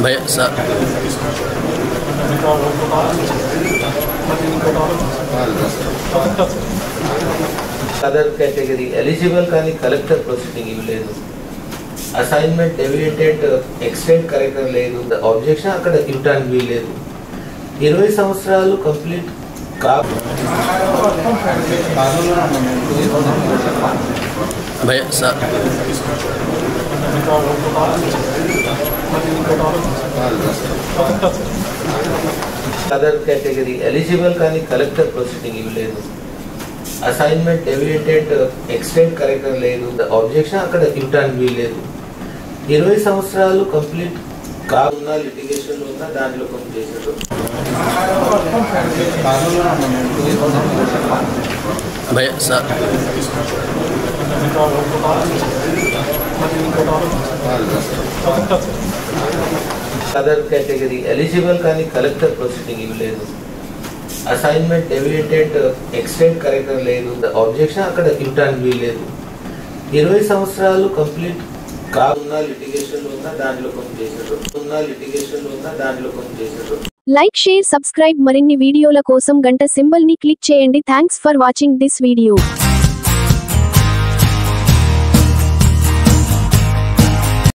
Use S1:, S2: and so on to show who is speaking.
S1: भैया sir
S2: other category eligible కానీ collector proceeding ఇవ్వలేదు. అసైన్మెంట్ డెవియేటెడ్ ఎక్స్టెండ్ కరెక్టర్ లేదు. ఆబ్జెక్షన్ అక్కడ ఇవ్వడానికి వీల్లేదు. 20 సంవత్సరాలు కంప్లీట్
S1: भैया सर
S2: అదర్ కేటగిరీ ఎలిజిబుల్ కానీ కలెక్టర్ ప్రొసీడింగ్ ఇవ్వలేదు. అసైన్మెంట్ డెవియేటెడ్ ఎక్స్టెండ్ కరెక్టర్ లేదు. ఆబ్జెక్షన్ అక్కడ ఇవ్వడానికి వీల్లేదు. 20 సంవత్సరాలు కంప్లీట్ కావున్న లిటిగేషన్ ఉన్న దాంట్లో కొంచెం చేశారు.
S1: भैया सर
S2: అదర్ కేటగిరీ ఎలిజిబుల్ కానీ కలెక్టర్ ప్రొసీడింగ్ ఇవ్వలేదు. అసైన్మెంట్ డెవియేటెడ్ ఎక్స్టెండ్ కరెక్టర్ లేదు. ఆబ్జెక్షన్ అక్కడ ఇవ్వడానికి వీల్లేదు. 20 సంవత్సరాలు కంప్లీట్ కావున్న లిటిగేషన్ ఉన్న దాంట్లో కొంచెం చేశారు.
S3: లైక్ షేర్ సబ్స్క్రైబ్ మరిన్ని వీడియోల కోసం గంట సింబల్ ని క్లిక్ చేయండి. Thanks for watching this video.